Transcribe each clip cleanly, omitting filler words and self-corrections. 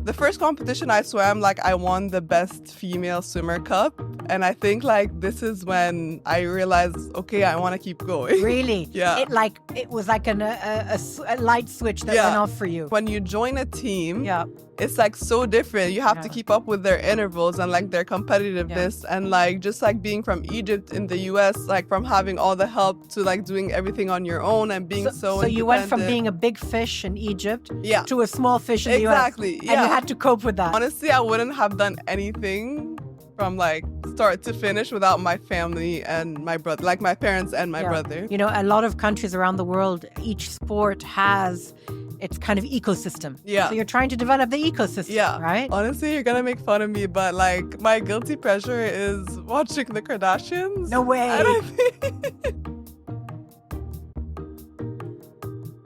The first competition I swam, like I won the best female swimmer cup. And I think like this is when I realized, okay, I want to keep going. Really? Yeah. It was like a light switch that went off for you. When you join a team, it's like so different. You have to keep up with their intervals and like their competitiveness and like just like being from Egypt in the US, like from having all the help to like doing everything on your own and being so you went from being a big fish in Egypt to a small fish in the US. Exactly. And you had to cope with that. Honestly, I wouldn't have done anything from like start to finish without my family and my brother, like my parents and my brother. You know, a lot of countries around the world, each sport has its kind of ecosystem. Yeah. So you're trying to develop the ecosystem, right? Honestly, you're gonna make fun of me, but like my guilty pleasure is watching the Kardashians. No way.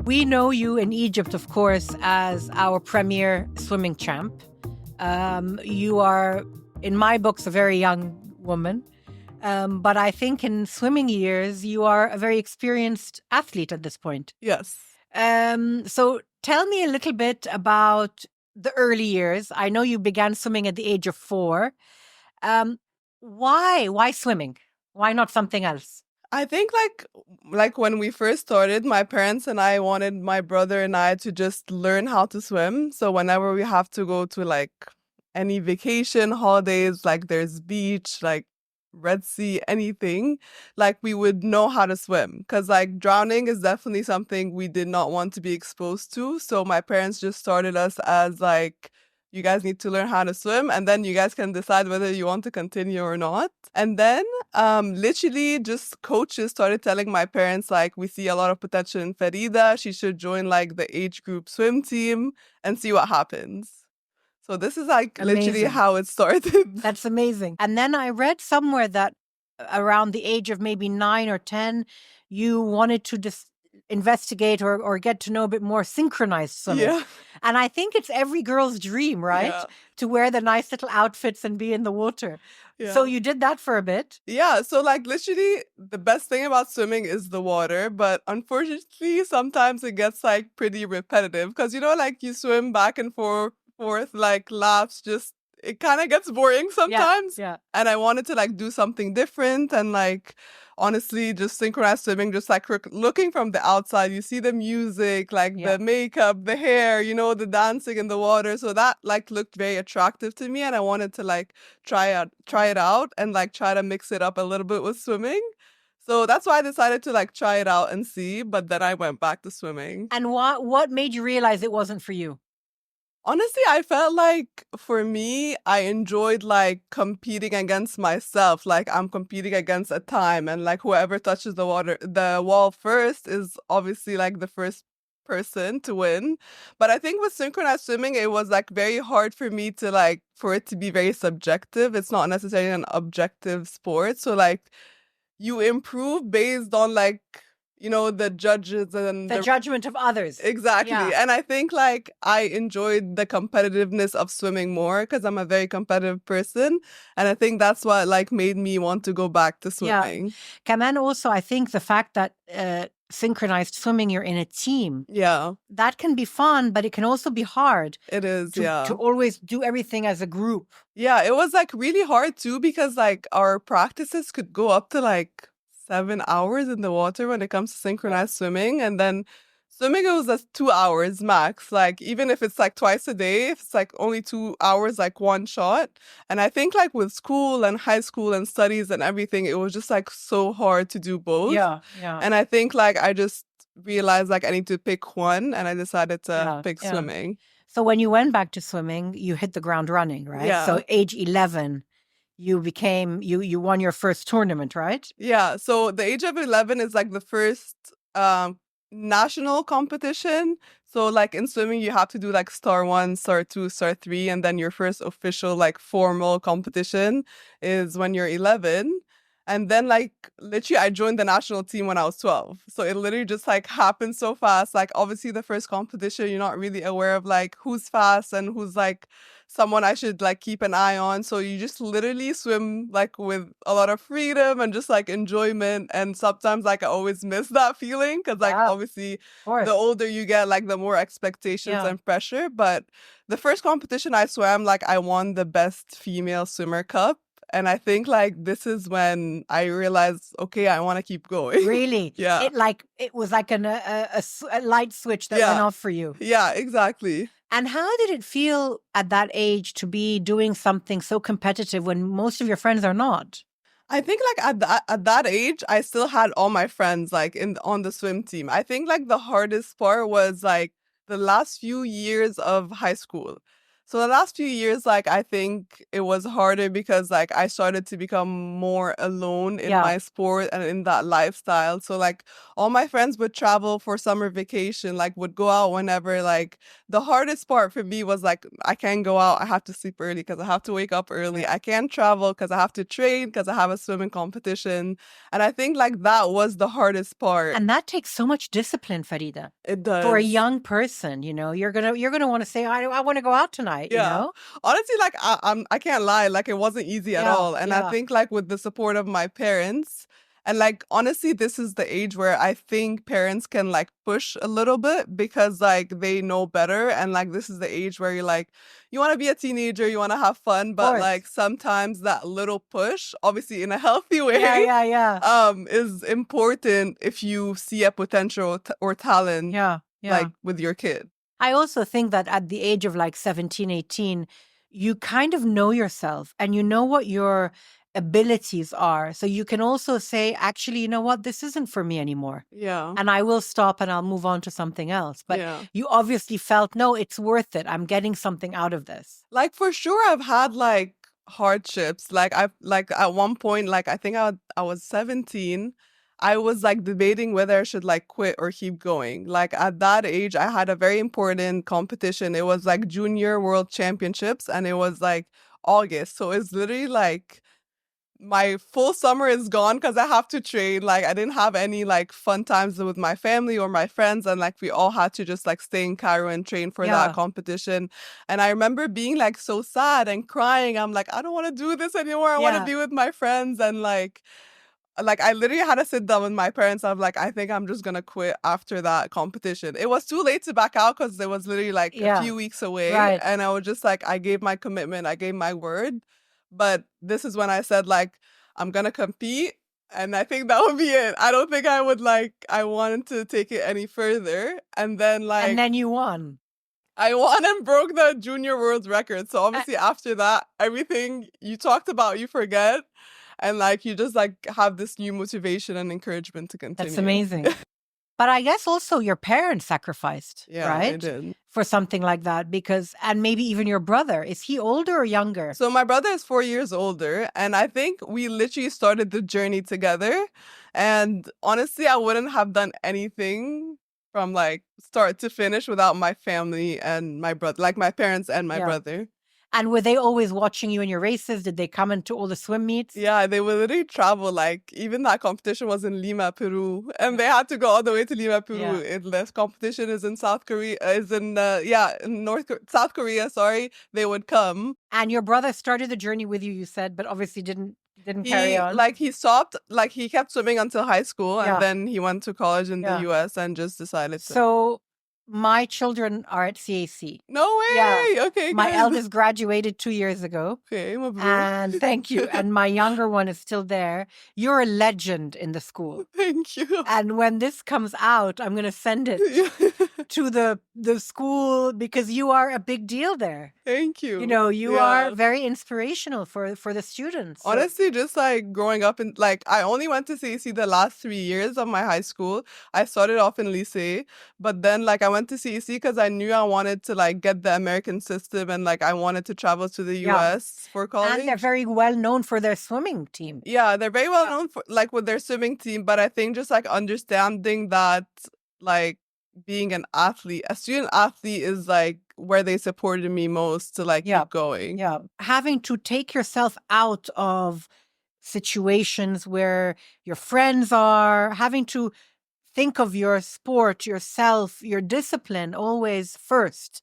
We know you in Egypt, of course, as our premier swimming champ. You are, in my books, a very young woman. But I think in swimming years, you are a very experienced athlete at this point. Yes. So tell me a little bit about the early years. I know you began swimming at the age of 4. Why swimming? Why not something else? I think like when we first started, my parents and I wanted my brother and I to just learn how to swim. So whenever we have to go to like any vacation, holidays, like there's beach, like Red Sea, anything, like we would know how to swim. Because like drowning is definitely something we did not want to be exposed to. So my parents just started us as like, you guys need to learn how to swim and then you guys can decide whether you want to continue or not. And then literally just coaches started telling my parents like, we see a lot of potential in Farida. She should join like the age group swim team and see what happens. So this is like literally how it started. That's amazing. And then I read somewhere that around the age of maybe 9 or 10, you wanted to just investigate or get to know a bit more synchronized swimming. Yeah. And I think it's every girl's dream, right? Yeah. To wear the nice little outfits and be in the water. Yeah. So you did that for a bit? Yeah. So like literally the best thing about swimming is the water. But unfortunately, sometimes it gets like pretty repetitive because, you know, like you swim back and forth, like laps, just it kind of gets boring sometimes. Yeah. And I wanted to like do something different and like honestly just synchronized swimming, just like looking from the outside, you see the music, like the makeup, the hair, you know, the dancing in the water. So that like looked very attractive to me and I wanted to like try it out and like try to mix it up a little bit with swimming. So that's why I decided to like try it out and see, but then I went back to swimming. And what made you realize it wasn't for you? Honestly, I felt like for me, I enjoyed like competing against myself. Like I'm competing against a time and like whoever touches the wall first is obviously like the first person to win. But I think with synchronized swimming, it was like very hard for me to like, for it to be very subjective. It's not necessarily an objective sport. So like you improve based on like, you know, the judges and the judgment of others. Exactly. Yeah. And I think like I enjoyed the competitiveness of swimming more because I'm a very competitive person. And I think that's what like made me want to go back to swimming. Yeah. Kaman, also, I think the fact that synchronized swimming, you're in a team. Yeah. That can be fun, but it can also be hard. It is, to always do everything as a group. Yeah, it was like really hard too because like our practices could go up to like 7 hours in the water when it comes to synchronized swimming. And then swimming, it was just 2 hours max. Like even if it's like twice a day, if it's like only 2 hours, like one shot. And I think like with school and high school and studies and everything, it was just like so hard to do both. Yeah. And I think like I just realized like I need to pick one and I decided to pick swimming. So when you went back to swimming, you hit the ground running, right? Yeah. So age 11. You won your first tournament, right? Yeah. So the age of 11 is like the first national competition. So like in swimming, you have to do like star 1, star 2, star 3. And then your first official like formal competition is when you're 11. And then like literally I joined the national team when I was 12. So it literally just like happened so fast. Like obviously the first competition, you're not really aware of like who's fast and who's like someone I should like keep an eye on. So you just literally swim like with a lot of freedom and just like enjoyment. And sometimes like I always miss that feeling because like Yeah, obviously of course. the older you get, like the more expectations Yeah. and pressure. But the first competition I swam, like I won the best female swimmer cup. And I think like this is when I realized, okay, I want to keep going. Really? Yeah. It was like a light switch that went Yeah. off for you. Yeah, exactly. And how did it feel at that age to be doing something so competitive when most of your friends are not? I think like at that age, I still had all my friends like on the swim team. I think like the hardest part was like the last few years of high school. So the last few years, like I think it was harder because like I started to become more alone in Yeah. my sport and in that lifestyle. So like all my friends would travel for summer vacation, like would go out whenever. Like the hardest part for me was like I can't go out. I have to sleep early because I have to wake up early. Yeah. I can't travel because I have to train because I have a swimming competition. And I think like that was the hardest part. And that takes so much discipline, Farida. It does. For a young person, you know, you're gonna want to say, I want to go out tonight, Yeah. you know? Honestly, like I can't lie, like it wasn't easy at Yeah, all. And I yeah. think like with the support of my parents, and like honestly, this is the age where I think parents can like push a little bit because like they know better. And like this is the age where you're like, you want to be a teenager, you want to have fun, but course. like sometimes that little push, obviously in a healthy way, Yeah. is important if you see a potential or talent Yeah. like with your kid. I also think that at the age of like 17, 18, you kind of know yourself and you know what your abilities are. So you can also say, actually, you know what, this isn't for me anymore. Yeah. And I will stop and I'll move on to something else. But Yeah. you obviously felt, no, it's worth it. I'm getting something out of this. Like for sure I've had like hardships. Like I've like at one point, like I think I was 17. I was like debating whether I should like quit or keep going. Like at that age, I had a very important competition. It was like Junior World Championships and it was like August. So it's literally like my full summer is gone because I have to train. Like I didn't have any like fun times with my family or my friends, and like we all had to just like stay in Cairo and train for that competition. And I remember being like so sad and crying. I'm like, I don't want to do this anymore. I want to be with my friends. And like I literally had to sit down with my parents. I'm like, I think I'm just gonna quit after that competition. It was too late to back out because it was literally like a few weeks away. Right. And I was just like, I gave my commitment, I gave my word. But this is when I said like, I'm gonna compete. And I think that would be it. I don't think I would like, I wanted to take it any further. And then you won. I won and broke the junior world record. So obviously after that, everything you talked about, you forget. And like you just like have this new motivation and encouragement to continue. That's amazing. But I guess also your parents sacrificed, right? They did. For something like that and maybe even your brother. Is he older or younger? So my brother is 4 years older, and I think we literally started the journey together. And honestly, I wouldn't have done anything from like start to finish without my family and my brother, like my parents and my brother. And were they always watching you in your races? Did they come into all the swim meets? Yeah, they would literally travel. Like even that competition was in Lima, Peru, and they had to go all the way to Lima, Peru. The competition is in South Korea. In South Korea. Sorry, they would come. And your brother started the journey with you. You said, but obviously didn't carry on. Like he stopped. Like he kept swimming until high school, and then he went to college in the U.S. and just decided to. So my children are at CAC. No way. Yeah. Okay. My good. eldest graduated 2 years ago. Okay, and thank you. And my younger one is still there. You're a legend in the school. Thank you. And when this comes out, I'm going to send it to the school because you are a big deal there. Thank you. You know, you are very inspirational for the students. Honestly, just like growing up in like I only went to CAC the last 3 years of my high school. I started off in lycée, but then like I went to CAC because I knew I wanted to like get the American system and like I wanted to travel to the US for college. And they're very well known for their swimming team. Yeah, they're very well known for like with their swimming team, but I think just like understanding that like being an athlete, a student athlete is like where they supported me most to like keep going. Yeah. Having to take yourself out of situations where your friends are, having to think of your sport, yourself, your discipline always first.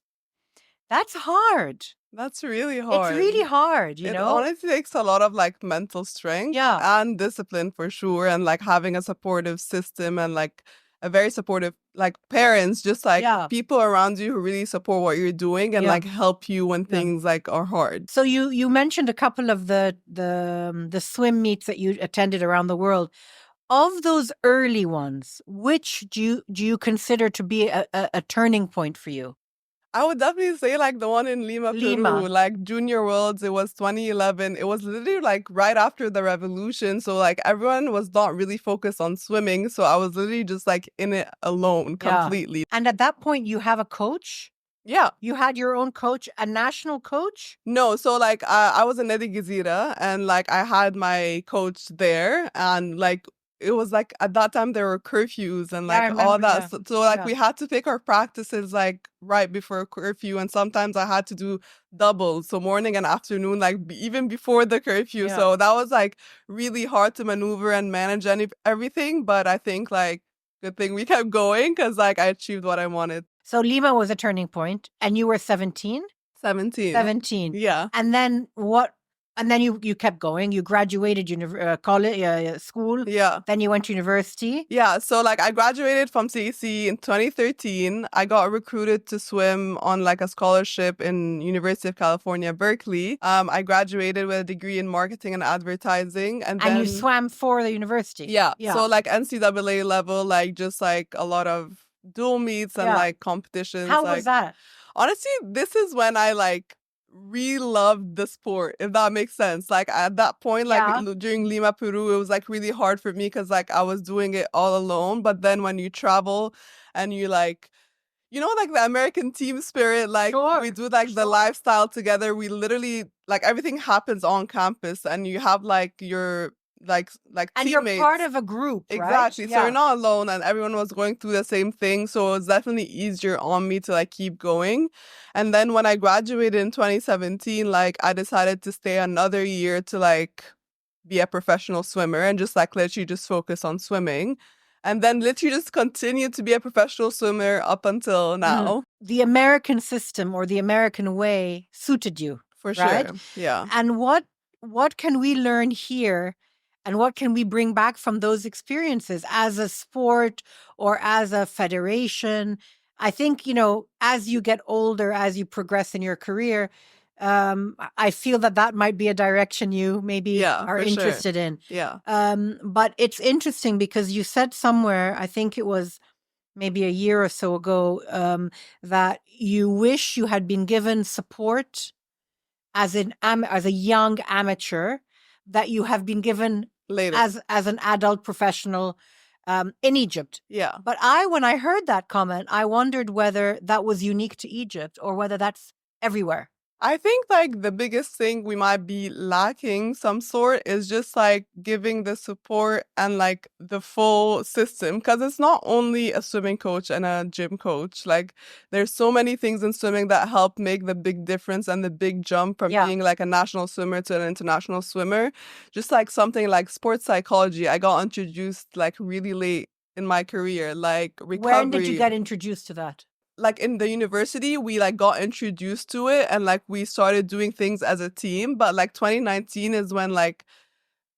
That's hard. That's really It's hard. really hard, you It know? honestly takes a lot of like mental strength Yeah. and discipline for sure, and like having a supportive system and like a very supportive like parents, just like Yeah. people around you who really support what you're doing and Yeah. like help you when Yeah. things like are hard. So you mentioned a couple of the swim meets that you attended around the world. Of those early ones, which do you consider to be a turning point for you? I would definitely say like the one in Lima, Lima. Peru, like Junior Worlds. It was 2011. It was literally like right after the revolution. So like everyone was not really focused on swimming. So I was literally just like in it alone completely. And at that point, you have a coach? Yeah. You had your own coach, a national coach? No, so like I was in Nedi Gezira and like I had my coach there and like it was like at that time there were curfews and Yeah, I like all remember, that. yeah. So like Yeah. we had to pick our practices like right before curfew, and sometimes I had to do doubles, so morning and afternoon, like even before the curfew. Yeah. So that was like really hard to maneuver and manage everything. But I think like good thing we kept going because like I achieved what I wanted. So Lima was a turning point, and you were 17? 17. 17. Yeah. And then what? And then you kept going. You graduated college, school. Yeah. Then you went to university. Yeah, so like I graduated from CEC in 2013. I got recruited to swim on like a scholarship in University of California, Berkeley. I graduated with a degree in marketing and advertising, and then you swam for the university. Yeah. So like NCAA level, like just like a lot of dual meets and like competitions. How like, was that? Honestly, this is when I like re-loved the sport, if that makes sense. Like at that point, like during Lima, Peru, it was like really hard for me because like I was doing it all alone. But then when you travel and you like, you know, like the American team spirit, like we do like the lifestyle together. We literally like everything happens on campus and you have like your like and teammates. You're part of a group, Exactly. right? So you're not alone and everyone was going through the same thing. So it was definitely easier on me to like keep going. And then when I graduated in 2017, like I decided to stay another year to like be a professional swimmer and just like literally just focus on swimming. And then literally just continue to be a professional swimmer up until now. The American system or the American way suited you. For right? sure. Yeah. And what can we learn here? And what can we bring back from those experiences as a sport or as a federation? I think, you know, as you get older, as you progress in your career, I feel that might be a direction you maybe are interested in. Yeah. But it's interesting because you said somewhere, I think it was maybe a year or so ago, that you wish you had been given support as a young amateur that you have been given later as an adult professional in Egypt. Yeah. But when I heard that comment, I wondered whether that was unique to Egypt or whether that's everywhere. I think like the biggest thing we might be lacking some sort is just like giving the support and like the full system, because it's not only a swimming coach and a gym coach. Like there's so many things in swimming that help make the big difference and the big jump from being like a national swimmer to an international swimmer. Just like something like sports psychology, I got introduced like really late in my career, like recovery. When did you get introduced to that? Like in the university, we like got introduced to it and like we started doing things as a team. But like 2019 is when like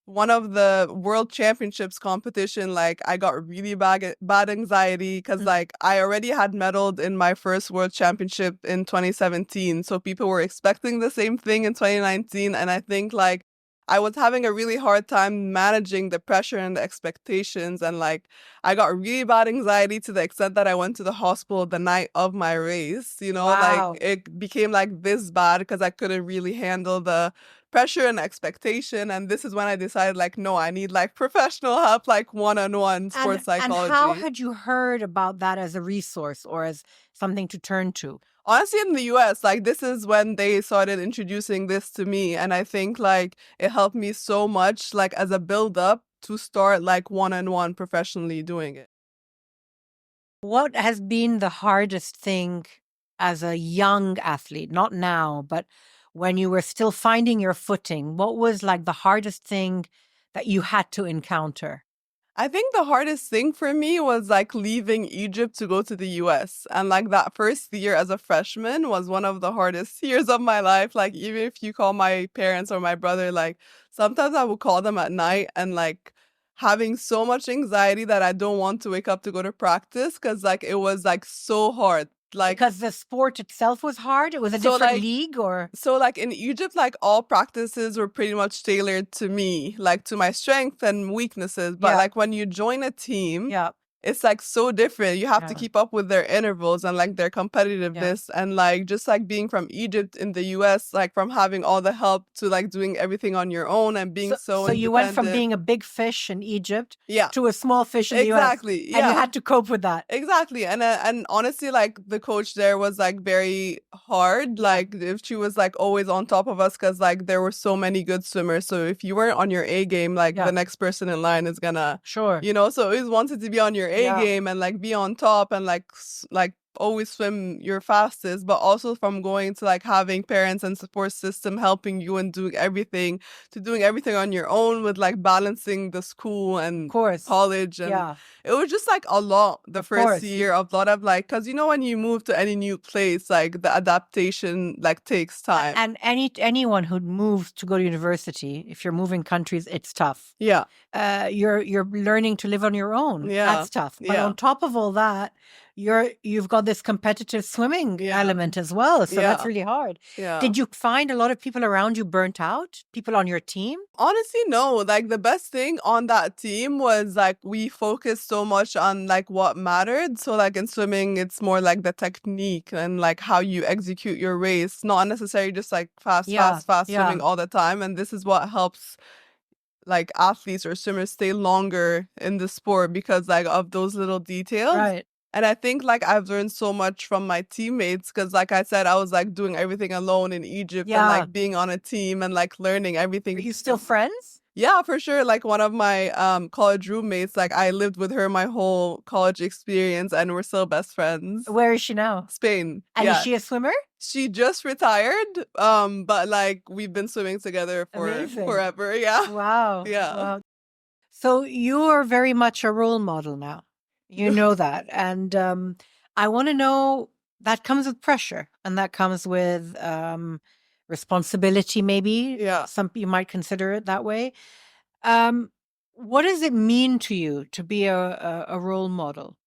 one of the world championships competition, like I got really bad anxiety because like I already had medaled in my first world championship in 2017. So people were expecting the same thing in 2019. And I think like I was having a really hard time managing the pressure and the expectations. And like, I got really bad anxiety to the extent that I went to the hospital the night of my race, you know, like it became like this bad because I couldn't really handle the pressure and expectation. And this is when I decided like, no, I need like professional help, like one-on-one sports psychology. And how had you heard about that as a resource or as something to turn to? Honestly, in the US, like this is when they started introducing this to me. And I think like it helped me so much, like as a build up to start like one-on-one professionally doing it. What has been the hardest thing as a young athlete, not now, but when you were still finding your footing? What was like the hardest thing that you had to encounter? I think the hardest thing for me was like leaving Egypt to go to the US. And like that first year as a freshman was one of the hardest years of my life. Like, even if you call my parents or my brother, like sometimes I would call them at night and like having so much anxiety that I don't want to wake up to go to practice because like it was like so hard. Like, Because the sport itself was hard? It was a so different like league, or? so like in Egypt, like all practices were pretty much tailored to me, like to my strengths and weaknesses. But Yeah. like when you join a team, Yeah. it's like so different. You have to Yeah. keep up with their intervals and like their competitiveness and like just like being from Egypt in the US, like from having all the help to like doing everything on your own and being so So you went from independent. being a big fish in Egypt Yeah, to a small fish in the US. exactly. And you Yeah. had to cope with that. Exactly. And honestly, like the coach there was like very hard. Like if she was like always on top of us because like there were so many good swimmers. So if you weren't on your A game, like Yeah. the next person in line is gonna, Sure. you know, so always wanted to be on your A Yeah. game and like be on top and like always swim your fastest, but also from going to like having parents and support system helping you and doing everything to doing everything on your own with like balancing the school and college. And Yeah. it was just like a lot the Of first course. year of a lot of like, because you know when you move to any new place, like the adaptation like takes time. And anyone who moves to go to university, if you're moving countries, it's tough. Yeah. You're learning to live on your own. Yeah. That's tough. But Yeah. on top of all that, you've got this competitive swimming element as well. So that's really hard. Yeah. Did you find a lot of people around you burnt out? People on your team? Honestly, no. Like the best thing on that team was like we focused so much on like what mattered. So like in swimming, it's more like the technique and like how you execute your race, not necessarily just like fast swimming all the time. And this is what helps like athletes or swimmers stay longer in the sport because like of those little details. Right. And I think like I've learned so much from my teammates because like I said, I was like doing everything alone in Egypt and like being on a team and like learning everything. Are you still friends? Yeah, for sure. Like one of my college roommates, like I lived with her my whole college experience and we're still best friends. Where is she now? Spain. And is she a swimmer? She just retired, but like we've been swimming together for forever. Yeah. Wow. Yeah. Wow. So you're very much a role model now. You know that. And I want to know, that comes with pressure and that comes with responsibility, maybe. Yeah. Some you might consider it that way. What does it mean to you to be a role model?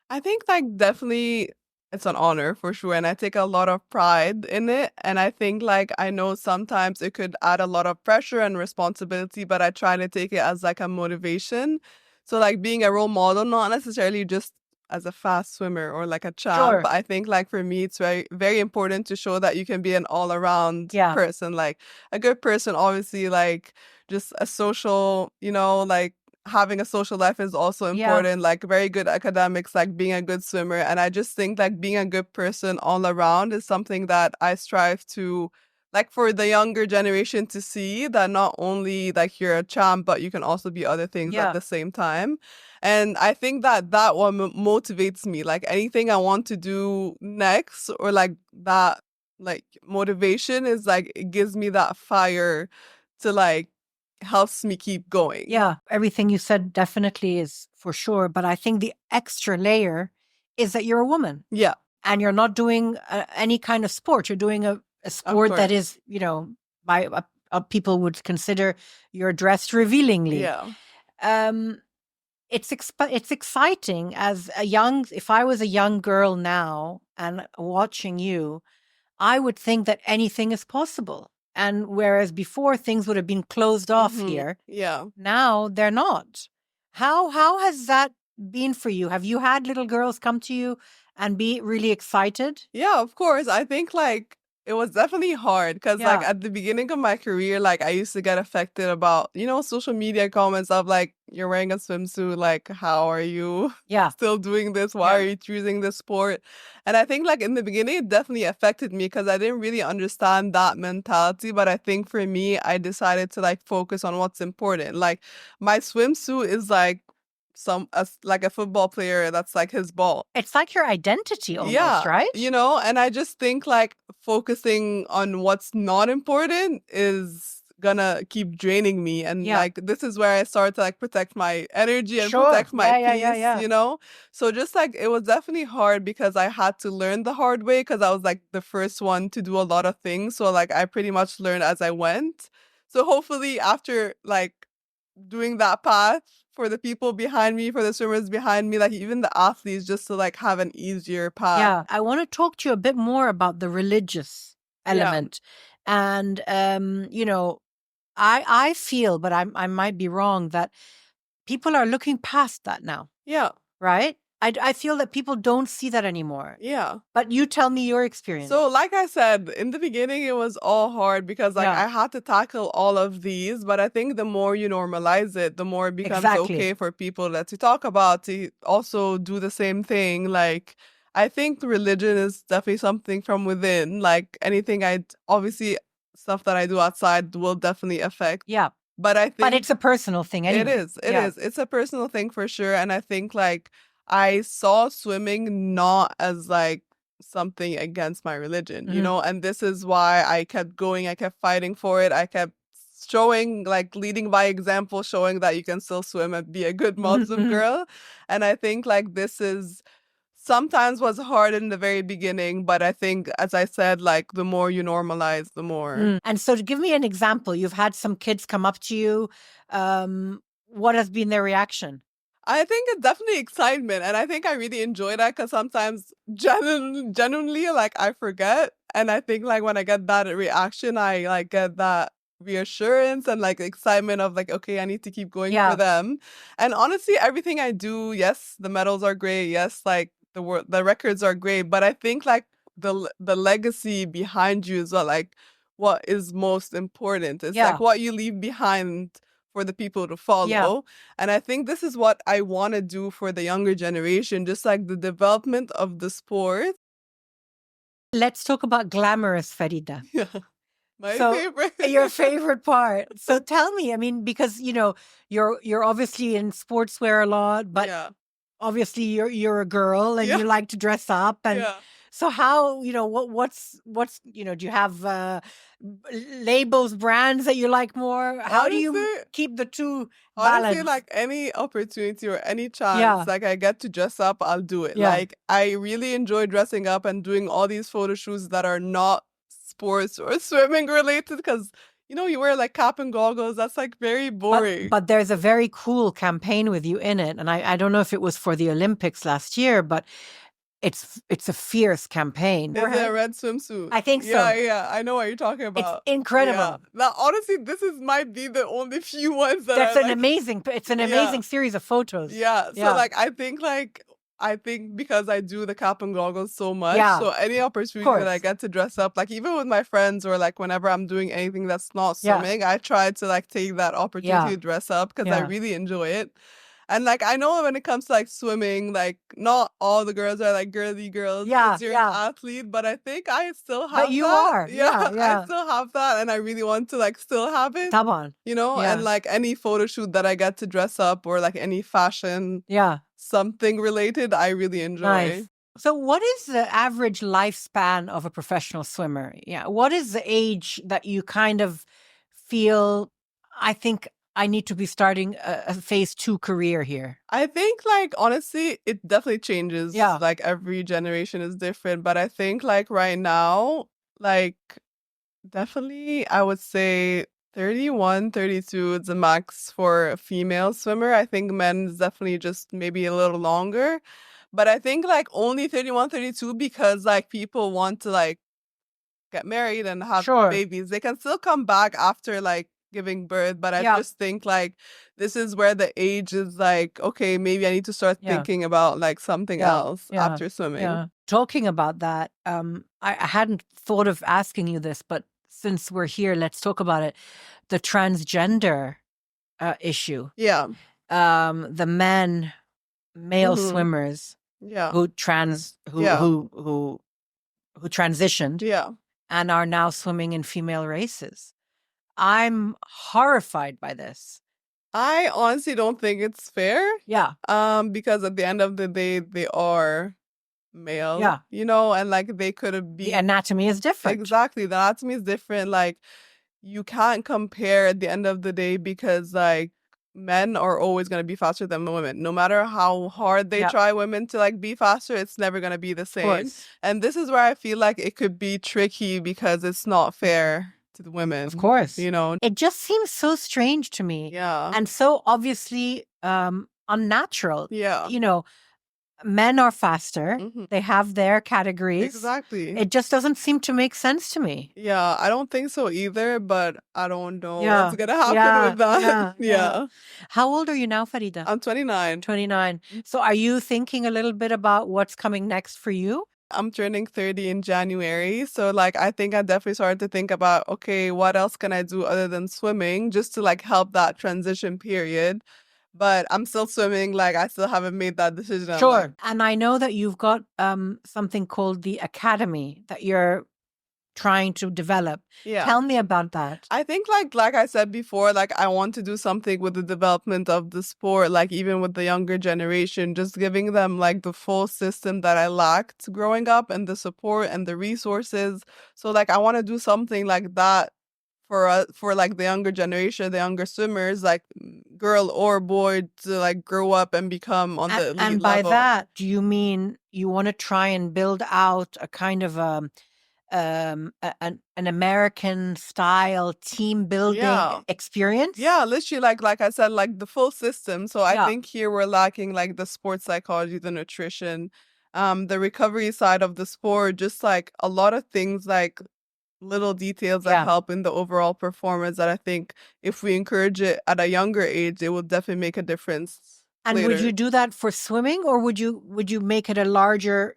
I think like definitely it's an honor for sure. And I take a lot of pride in it. And I think like I know sometimes it could add a lot of pressure and responsibility, but I try to take it as like a motivation. So like being a role model, not necessarily just as a fast swimmer or like a champ. But I think like for me, it's very, very important to show that you can be an all around person, like a good person, obviously, like just a social, you know, like having a social life is also important, like very good academics, like being a good swimmer. And I just think like being a good person all around is something that I strive to, like for the younger generation to see that not only like you're a champ, but you can also be other things at the same time. And I think that that one motivates me, like anything I want to do next or like that, like motivation is like, it gives me that fire to like, helps me keep going. Yeah, everything you said definitely is for sure. But I think the extra layer is that you're a woman. Yeah. And you're not doing any kind of sport. You're doing a sport that is, you know, by people would consider you're dressed revealingly. Yeah. It's exciting as if I was a young girl now and watching you, I would think that anything is possible. And whereas before things would have been closed off here, now they're not. How has that been for you? Have you had little girls come to you and be really excited? Yeah, of course. I think like it was definitely hard because like at the beginning of my career, like I used to get affected about, you know, social media comments of like, you're wearing a swimsuit, like how are you still doing this? Why are you choosing this sport? And I think like in the beginning, it definitely affected me because I didn't really understand that mentality. But I think for me, I decided to like focus on what's important. Like my swimsuit is like like a football player, that's like his ball. It's like your identity almost, right? You know, and I just think like focusing on what's not important is gonna keep draining me. And Yeah. like this is where I start to like protect my energy and Sure. protect my Yeah. peace, you know? So just like it was definitely hard because I had to learn the hard way because I was like the first one to do a lot of things. So like I pretty much learned as I went. So hopefully after like doing that path for the people behind me, for the swimmers behind me, like even the athletes, just to like have an easier path. Yeah. I want to talk to you a bit more about the religious element. And you know, I feel, but I might be wrong, that people are looking past that now. Yeah. Right? I feel that people don't see that anymore. Yeah. But you tell me your experience. So, like I said, in the beginning, it was all hard because, like, Yeah. I had to tackle all of these. But I think the more you normalize it, the more it becomes Exactly. okay for people that to talk about to also do the same thing. Like, I think religion is definitely something from within. Like, anything obviously, stuff that I do outside will definitely affect. Yeah. But I But think it's a personal thing anyway. it is. It is. It's a personal thing for sure. And I think, like, I saw swimming not as like something against my religion, you know, and this is why I kept going. I kept fighting for it. I kept showing, like, leading by example, showing that you can still swim and be a good Muslim girl. And I think, like, this is sometimes was hard in the very beginning, but I think, as I said, like, the more you normalize, the more. And so, to give me an example, you've had some kids come up to you. What has been their reaction? I think it's definitely excitement, and I think I really enjoy that because sometimes genuinely, like, I forget, and I think, like, when I get that reaction, I, like, get that reassurance and, like, excitement of, like, okay, I need to keep going for them. And honestly, everything I do, yes, the medals are great, yes, like, the records are great, but I think, like, the legacy behind you is what is most important. It's like what you leave behind for the people to follow. And I think this is what I want to do for the younger generation, just like the development of the sport. Let's talk about Glamourous Farida. Yeah. My favorite. Your favorite part. So tell me, I mean, because you know, you're obviously in sportswear a lot, but obviously you're a girl and you like to dress up. And so how, you know, what's you know, do you have labels, brands that you like more? How do you keep the two balanced? Honestly, like, any opportunity or any chance, like, I get to dress up, I'll do it. Like, I really enjoy dressing up and doing all these photo shoots that are not sports or swimming related because, you know, you wear like cap and goggles. That's like very boring. But there's a very cool campaign with you in it. And I don't know if it was for the Olympics last year, but it's a fierce campaign. Is it a red swimsuit? I think so. Yeah. I know what you're talking about. It's incredible. Now, honestly, might be the only few ones that it's an amazing series of photos. So like, I think because I do the cap and goggles so much, so any opportunity that I get to dress up, like even with my friends or like whenever I'm doing anything that's not swimming, I try to like take that opportunity to dress up because I really enjoy it. And like, I know when it comes to like swimming, like not all the girls are like girly girls because you're an athlete, but I think I still have But you are. I still have that, and I really want to like still have it. Come on. You know, and like any photo shoot that I get to dress up or like any fashion something related, I really enjoy. Nice. So what is the average lifespan of a professional swimmer? Yeah. What is the age that you kind of feel, I think I need to be starting a phase 2 career here? I think, like, honestly, it definitely changes. Like, every generation is different. But I think, like, right now, like, definitely, I would say 31, 32 is the max for a female swimmer. I think men is definitely just maybe a little longer. But I think, like, only 31, 32 because, like, people want to, like, get married and have babies. They can still come back after, like, giving birth, but I just think like this is where the age is like, okay, maybe I need to start thinking about like something else after swimming. Talking about that, I hadn't thought of asking you this, but since we're here, let's talk about it. The transgender issue. The male swimmers who transitioned and are now swimming in female races. I'm horrified by this. I honestly don't think it's fair. Because at the end of the day, they are male. You know, and like they could have been. The anatomy is different. Exactly. The anatomy is different. Like, you can't compare at the end of the day because like men are always going to be faster than women. No matter how hard they try women to like be faster, it's never going to be the same. And this is where I feel like it could be tricky because it's not fair to the women. Of course. You know? It just seems so strange to me. Yeah. And so obviously unnatural. Yeah. You know, men are faster. They have their categories. Exactly. It just doesn't seem to make sense to me. Yeah, I don't think so either, but I don't know what's going to happen with that. Yeah. How old are you now, Farida? I'm 29. 29. So are you thinking a little bit about what's coming next for you? I'm turning 30 in January. So like I think I definitely started to think about, okay, what else can I do other than swimming just to like help that transition period. But I'm still swimming, like I still haven't made that decision. Sure. And I know that you've got something called the Academy that you're trying to develop. Yeah. Tell me about that. I think like I said before, like I want to do something with the development of the sport, like even with the younger generation, just giving them like the full system that I lacked growing up and the support and the resources. So like I want to do something like that for like the younger generation, the younger swimmers, like girl or boy, to like grow up and become on the elite level. And by that, do you mean you want to try and build out a kind of an American style team building experience? Yeah, literally like I said, like the full system. So I think here we're lacking like the sports psychology, the nutrition, the recovery side of the sport, just like a lot of things like little details that help in the overall performance that I think if we encourage it at a younger age, it will definitely make a difference. And later. Would you do that for swimming, or would you make it a larger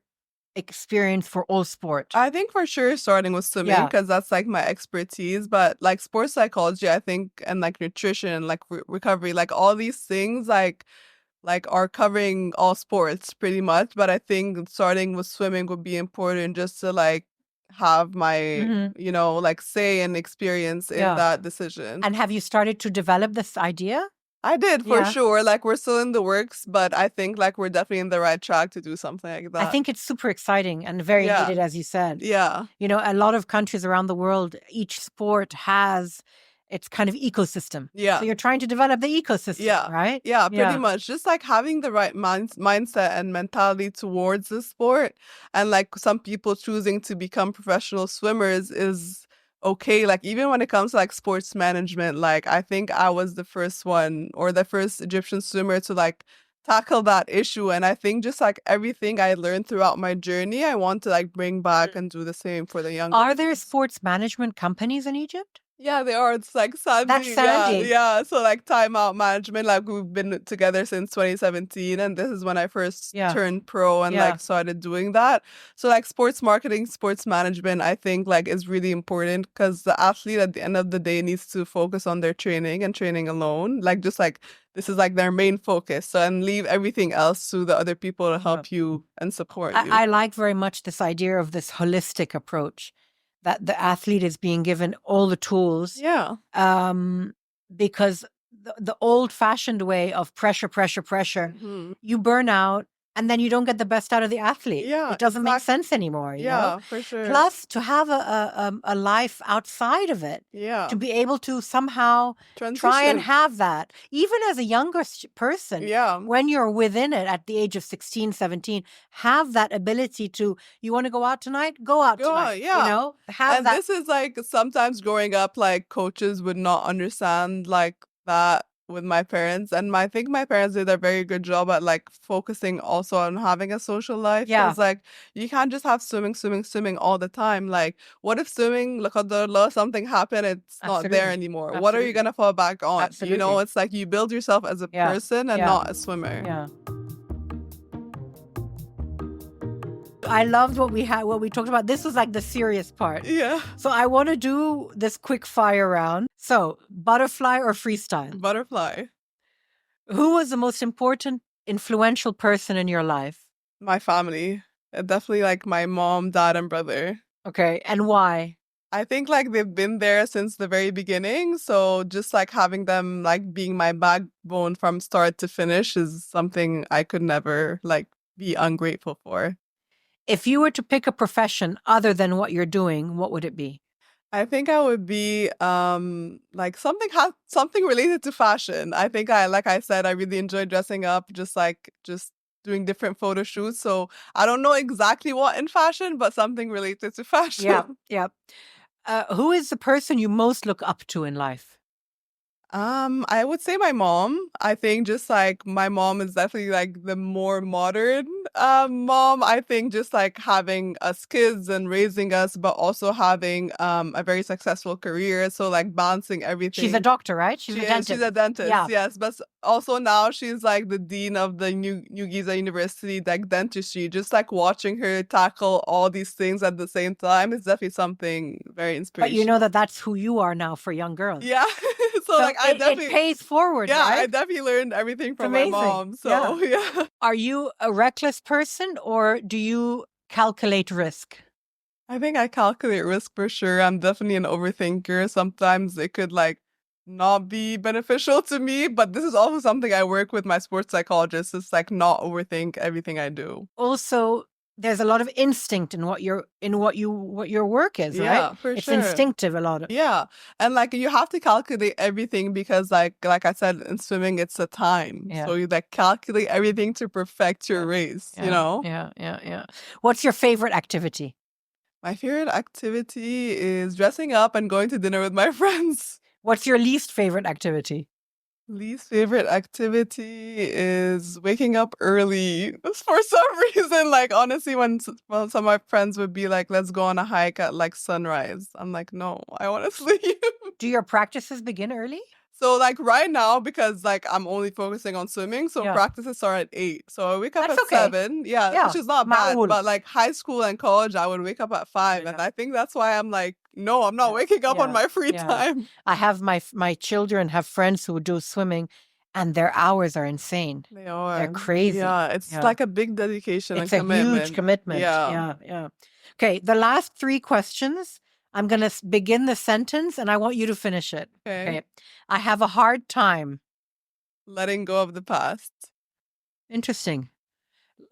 experience for all sport? I think for sure starting with swimming because that's like my expertise, but like sports psychology, I think, and like nutrition, like recovery, like all these things like are covering all sports pretty much. But I think starting with swimming would be important just to like have my, you know, like say and experience in that decision. And have you started to develop this idea? I did for sure. Like we're still in the works, but I think like we're definitely in the right track to do something like that. I think it's super exciting and very needed, as you said. Yeah. You know, a lot of countries around the world, each sport has its kind of ecosystem. Yeah. So you're trying to develop the ecosystem, right? Yeah, pretty much. Just like having the right mindset and mentality towards the sport. And like some people choosing to become professional swimmers is okay. Like even when it comes to like sports management, like I think I was the first one or the first Egyptian swimmer to like tackle that issue. And I think just like everything I learned throughout my journey, I want to like bring back and do the same for the younger. Are there sports management companies in Egypt? Yeah, they are. It's like Sandy. That's Sandy. Yeah. So like timeout management, like we've been together since 2017, and this is when I first turned pro and like started doing that. So like sports marketing, sports management, I think like is really important because the athlete at the end of the day needs to focus on their training and training alone. Like just like this is like their main focus. So and leave everything else to the other people to help you and support you. I like very much this idea of this holistic approach, that the athlete is being given all the tools. Yeah. Because the old-fashioned way of pressure, you burn out and then you don't get the best out of the athlete. Yeah. It doesn't make sense anymore. You know? For sure. Plus, to have a life outside of it. Yeah. To be able to somehow try and have that. Even as a younger person. Yeah. When you're within it at the age of 16, 17, have that ability to, you want to go out tonight? Go out tonight. Yeah. You know? Have and that. This is like sometimes growing up, like coaches would not understand like that with my parents. And I think my parents did a very good job at like focusing also on having a social life. Yeah. Because like you can't just have swimming all the time. Like what if swimming, look at the law, something happened, it's not there anymore. Absolutely. What are you gonna fall back on? Absolutely. You know, it's like you build yourself as a person and not a swimmer. Yeah. I loved what we talked about. This was like the serious part. Yeah. So I want to do this quick fire round. So butterfly or freestyle? Butterfly. Who was the most important, influential person in your life? My family. Definitely like my mom, dad, and brother. Okay. And why? I think like they've been there since the very beginning. So just like having them like being my backbone from start to finish is something I could never like be ungrateful for. If you were to pick a profession other than what you're doing, what would it be? I think I would be like something related to fashion. I think like I said, I really enjoy dressing up, just doing different photo shoots. So I don't know exactly what in fashion, but something related to fashion. Yeah, yeah. Who is the person you most look up to in life? I would say my mom. I think just like my mom is definitely like the more modern mom. I think just like having us kids and raising us, but also having a very successful career. So like balancing She's a everything. doctor, right? She's a dentist. She's a dentist, Yeah. yes. But also now she's like the dean of the New Giza University, like dentistry. Just like watching her tackle all these things at the same time is definitely something very But inspirational. you know that that's who you are now for young girls. Yeah. So like I it definitely pays forward, yeah, I right? definitely learned everything from my amazing. mom. So yeah. Are you a reckless person or do you calculate risk? I think I calculate risk for sure. I'm definitely an overthinker. Sometimes it could like not be beneficial to me, but this is also something I work with my sports psychologist. It's like not overthink everything I do. Also, there's a lot of instinct in what your work is, right? Yeah, for It's sure. instinctive a lot of. Yeah. And like you have to calculate everything because like I said in swimming it's a time. Yeah. So you like calculate everything to perfect your race, you know? Yeah. What's your favorite activity? My favorite activity is dressing up and going to dinner with my friends. What's your least favorite activity? Least favorite activity is waking up early for some reason. Like, honestly, when some of my friends would be like, let's go on a hike at like sunrise. I'm like, no, I want to sleep. Do your practices begin early? So, like, right now, because like I'm only focusing on swimming, so practices start at 8. So I wake up That's at okay. 7. Yeah, which is not bad. Ma'ul. But like high school and college, I would wake up at 5. And I think that's why I'm like, no, I'm not waking up on my free time. I have my children have friends who do swimming and their hours are insane. They are. They're crazy. Yeah, it's like a big dedication and It's a commitment. huge commitment. Yeah. Okay, the last 3 questions. I'm going to begin the sentence and I want you to finish it. Okay. I have a hard time letting go of the past. Interesting.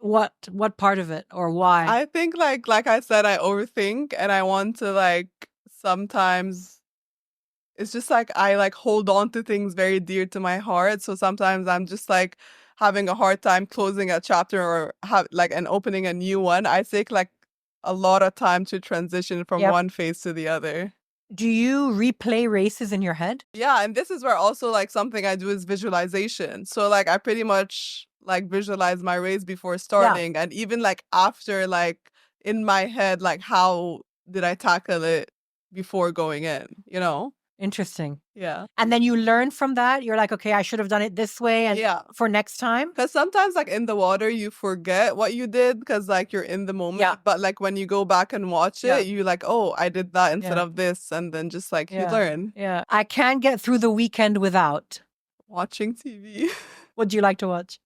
What part of it or why? I think like I said, I overthink and I want to like sometimes it's just like I like hold on to things very dear to my heart. So sometimes I'm just like having a hard time closing a chapter or and opening a new one. I take like a lot of time to transition from one phase to the other. Do you replay races in your head? Yeah, and this is where also like something I do is visualization. So like I pretty much like visualize my race before starting and even like after, like in my head, like how did I tackle it before going in, you know? Interesting. Yeah. And then you learn from that. You're like, okay, I should have done it this way and for next time. Because sometimes like in the water, you forget what you did because like you're in the moment. Yeah. But like when you go back and watch it, you like, oh, I did that instead of this. And then just like you learn. Yeah. I can't get through the weekend without watching TV. What do you like to watch?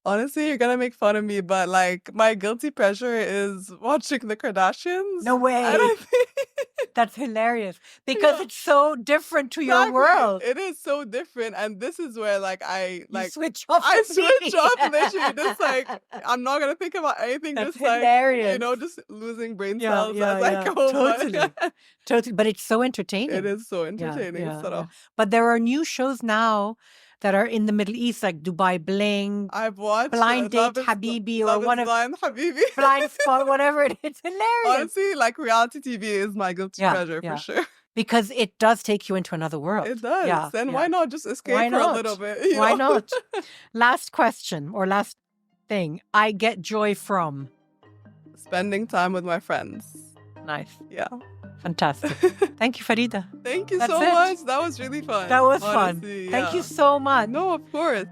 Honestly, you're gonna make fun of me, but like my guilty pleasure is watching the Kardashians. No way. That's hilarious because it's so different to your world. It is so different, and this is where like I like you switch off. I switch off literally. Just like I'm not gonna think about anything. That's just hilarious. like, you know, just losing brain cells as I go. Totally. But it's so entertaining. It is so entertaining. But there are new shows now that are in the Middle East, like Dubai Bling. I've watched Blind Date Habibi or one of Blind Habibi. Blind Spot, whatever it is. It's hilarious. Honestly, like reality TV is my guilty pleasure for sure. Because it does take you into another world. It does. And why not just escape for a little bit? Why not? Last question or last thing. I get joy from spending time with my friends. Nice. Yeah. Fantastic. Thank you, Farida. Thank you so much. That was really fun. That was fun. Thank you so much. No, of course.